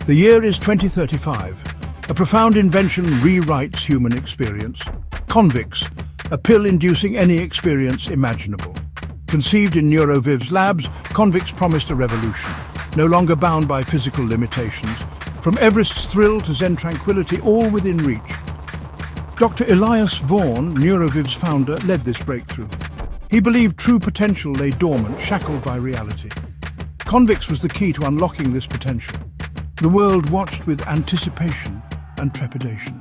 The year is 2035. A profound invention rewrites human experience. Convix, a pill inducing any experience imaginable. Conceived in Neuroviv's labs, Convix promised a revolution, no longer bound by physical limitations. From Everest's thrill to Zen tranquility, all within reach. Dr. Elias Vaughan, Neuroviv's founder, led this breakthrough. He believed true potential lay dormant, shackled by reality. Convix was the key to unlocking this potential. The world watched with anticipation and trepidation.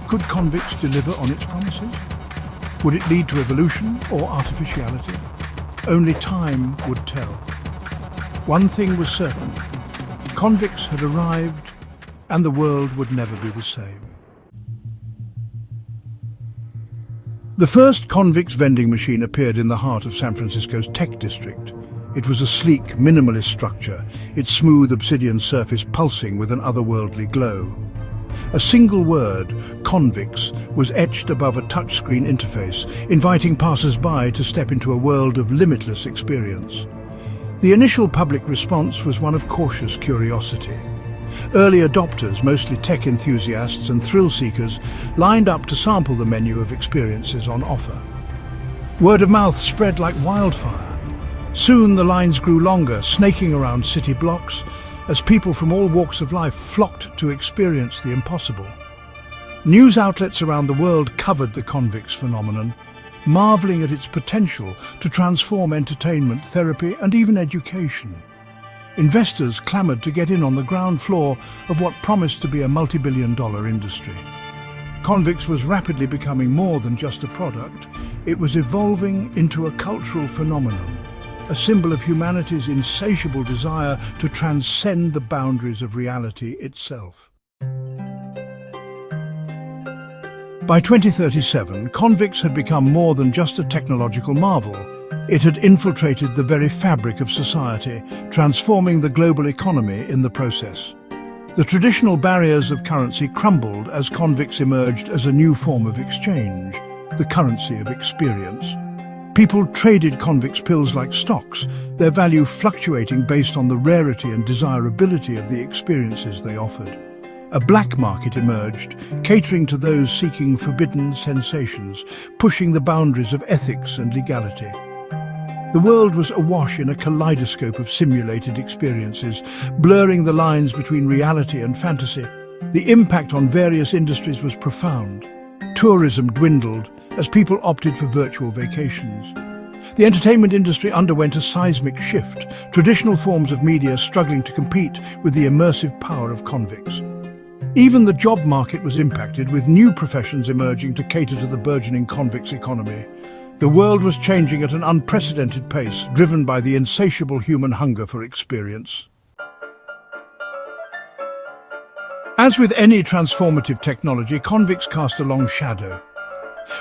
Could Convix deliver on its promises? Would it lead to evolution or artificiality? Only time would tell. One thing was certain. Convix had arrived, and the world would never be the same. The first Convix vending machine appeared in the heart of San Francisco's tech district. It was a sleek, minimalist structure, its smooth obsidian surface pulsing with an otherworldly glow. A single word, Convix, was etched above a touchscreen interface, inviting passers-by to step into a world of limitless experience. The initial public response was one of cautious curiosity. Early adopters, mostly tech enthusiasts and thrill-seekers, lined up to sample the menu of experiences on offer. Word of mouth spread like wildfire. Soon the lines grew longer, snaking around city blocks, as people from all walks of life flocked to experience the impossible. News outlets around the world covered the Convix phenomenon, marveling at its potential to transform entertainment, therapy, and even education. Investors clamored to get in on the ground floor of what promised to be a multi-billion-dollar industry. Convix was rapidly becoming more than just a product. It was evolving into a cultural phenomenon, a symbol of humanity's insatiable desire to transcend the boundaries of reality itself. By 2037, Convix had become more than just a technological marvel. It had infiltrated the very fabric of society, transforming the global economy in the process. The traditional barriers of currency crumbled as Convix emerged as a new form of exchange, the currency of experience. People traded Convix pills like stocks, their value fluctuating based on the rarity and desirability of the experiences they offered. A black market emerged, catering to those seeking forbidden sensations, pushing the boundaries of ethics and legality. The world was awash in a kaleidoscope of simulated experiences, blurring the lines between reality and fantasy. The impact on various industries was profound. Tourism dwindled as people opted for virtual vacations. The entertainment industry underwent a seismic shift, traditional forms of media struggling to compete with the immersive power of Convix. Even the job market was impacted, with new professions emerging to cater to the burgeoning Convix economy. The world was changing at an unprecedented pace, driven by the insatiable human hunger for experience. As with any transformative technology, Convix cast a long shadow.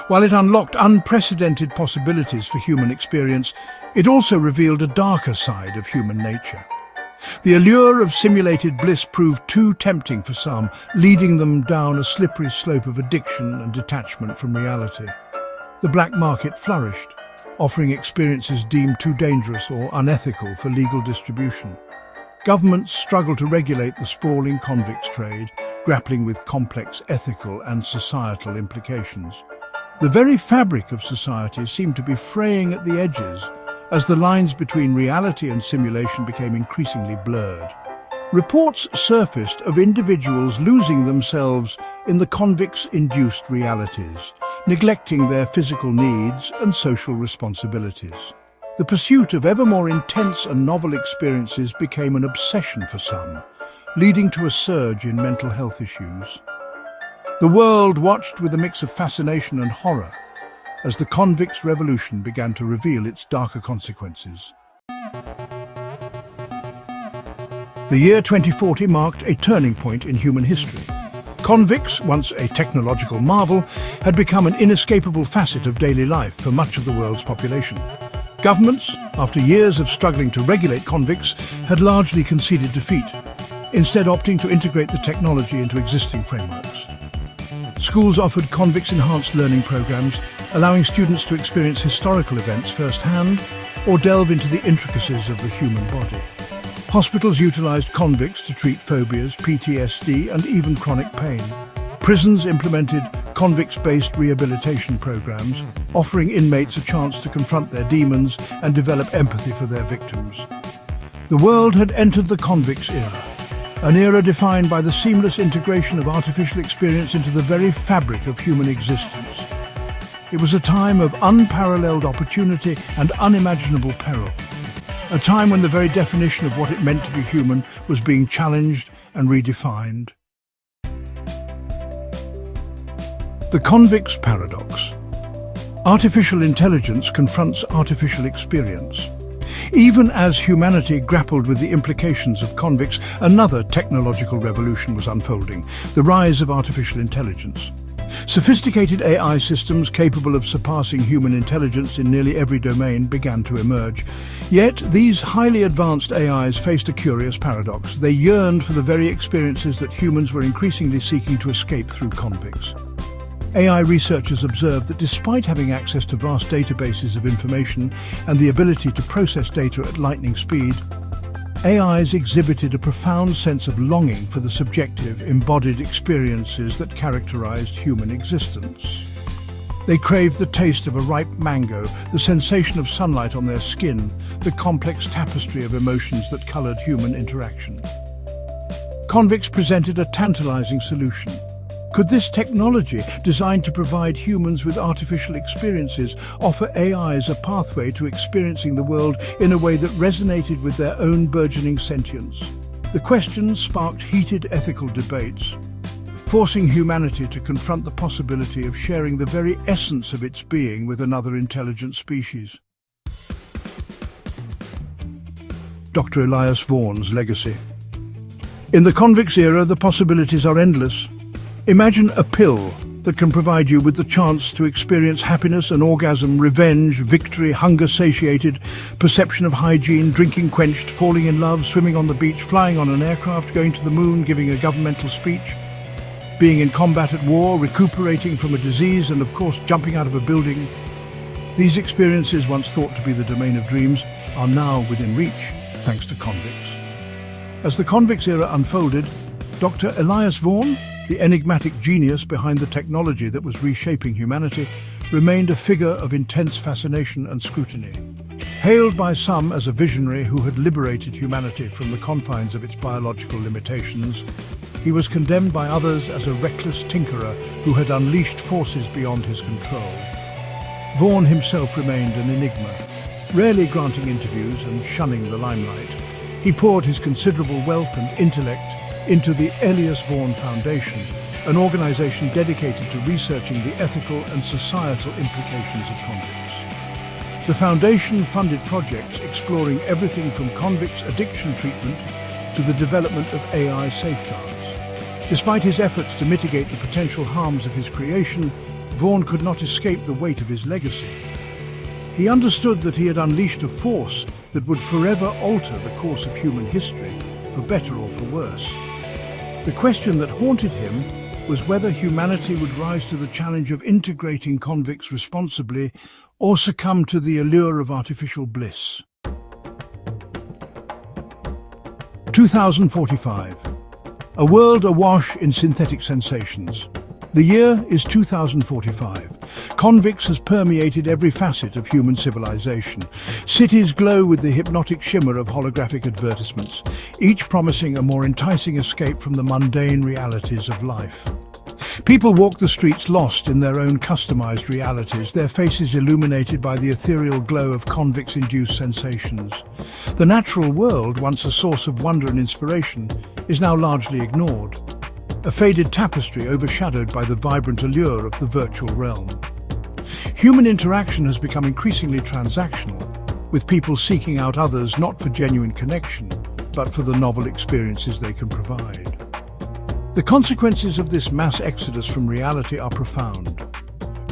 While it unlocked unprecedented possibilities for human experience, it also revealed a darker side of human nature. The allure of simulated bliss proved too tempting for some, leading them down a slippery slope of addiction and detachment from reality. The black market flourished, offering experiences deemed too dangerous or unethical for legal distribution. Governments struggled to regulate the sprawling Convix trade, grappling with complex ethical and societal implications. The very fabric of society seemed to be fraying at the edges as the lines between reality and simulation became increasingly blurred. Reports surfaced of individuals losing themselves in the Convix-induced realities, neglecting their physical needs and social responsibilities. The pursuit of ever more intense and novel experiences became an obsession for some, leading to a surge in mental health issues. The world watched with a mix of fascination and horror as the Convix revolution began to reveal its darker consequences. The year 2040 marked a turning point in human history. Convix, once a technological marvel, had become an inescapable facet of daily life for much of the world's population. Governments, after years of struggling to regulate Convix, had largely conceded defeat, instead opting to integrate the technology into existing frameworks. Schools offered Convix-enhanced learning programs, allowing students to experience historical events firsthand or delve into the intricacies of the human body. Hospitals utilized Convix to treat phobias, PTSD, and even chronic pain. Prisons implemented Convix-based rehabilitation programs, offering inmates a chance to confront their demons and develop empathy for their victims. The world had entered the Convix era, an era defined by the seamless integration of artificial experience into the very fabric of human existence. It was a time of unparalleled opportunity and unimaginable peril. A time when the very definition of what it meant to be human was being challenged and redefined. The Convix paradox. Artificial intelligence confronts artificial experience. Even as humanity grappled with the implications of Convix, another technological revolution was unfolding: the rise of artificial intelligence. Sophisticated AI systems capable of surpassing human intelligence in nearly every domain began to emerge. Yet these highly advanced AIs faced a curious paradox. They yearned for the very experiences that humans were increasingly seeking to escape through Convix. AI researchers observed that despite having access to vast databases of information and the ability to process data at lightning speed, AIs exhibited a profound sense of longing for the subjective, embodied experiences that characterized human existence. They craved the taste of a ripe mango, the sensation of sunlight on their skin, the complex tapestry of emotions that colored human interaction. Convix presented a tantalizing solution. Could this technology, designed to provide humans with artificial experiences, offer AIs a pathway to experiencing the world in a way that resonated with their own burgeoning sentience? The question sparked heated ethical debates, forcing humanity to confront the possibility of sharing the very essence of its being with another intelligent species. Dr. Elias Vaughan's legacy. In the Convix era, the possibilities are endless. Imagine a pill that can provide you with the chance to experience happiness, an orgasm, revenge, victory, hunger satiated, perception of hygiene, drinking quenched, falling in love, swimming on the beach, flying on an aircraft, going to the moon, giving a governmental speech, being in combat at war, recuperating from a disease, and of course jumping out of a building. These experiences, once thought to be the domain of dreams, are now within reach, thanks to Convix. As the Convix era unfolded, Dr. Elias Vaughan, the enigmatic genius behind the technology that was reshaping humanity, remained a figure of intense fascination and scrutiny. Hailed by some as a visionary who had liberated humanity from the confines of its biological limitations, he was condemned by others as a reckless tinkerer who had unleashed forces beyond his control. Vaughan himself remained an enigma, rarely granting interviews and shunning the limelight. He poured his considerable wealth and intellect into the Elias Vaughan Foundation, an organization dedicated to researching the ethical and societal implications of Convix. The foundation funded projects exploring everything from Convix addiction treatment to the development of AI safeguards. Despite his efforts to mitigate the potential harms of his creation, Vaughan could not escape the weight of his legacy. He understood that he had unleashed a force that would forever alter the course of human history, for better or for worse. The question that haunted him was whether humanity would rise to the challenge of integrating Convix responsibly or succumb to the allure of artificial bliss. 2045. A world awash in synthetic sensations. The year is 2045. Convix has permeated every facet of human civilization. Cities glow with the hypnotic shimmer of holographic advertisements, each promising a more enticing escape from the mundane realities of life. People walk the streets lost in their own customized realities, their faces illuminated by the ethereal glow of Convix-induced sensations. The natural world, once a source of wonder and inspiration, is now largely ignored. A faded tapestry overshadowed by the vibrant allure of the virtual realm. Human interaction has become increasingly transactional, with people seeking out others not for genuine connection, but for the novel experiences they can provide. The consequences of this mass exodus from reality are profound.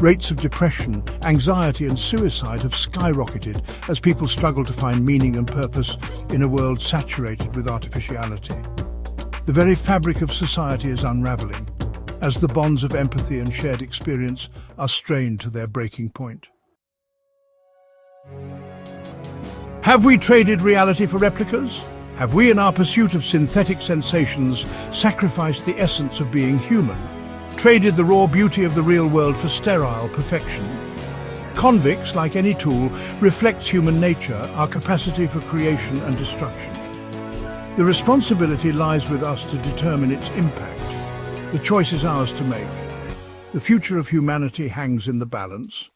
Rates of depression, anxiety and suicide have skyrocketed as people struggle to find meaning and purpose in a world saturated with artificiality. The very fabric of society is unraveling, as the bonds of empathy and shared experience are strained to their breaking point. Have we traded reality for replicas? Have we, in our pursuit of synthetic sensations, sacrificed the essence of being human, traded the raw beauty of the real world for sterile perfection? Convix, like any tool, reflects human nature, our capacity for creation and destruction. The responsibility lies with us to determine its impact. The choice is ours to make. The future of humanity hangs in the balance.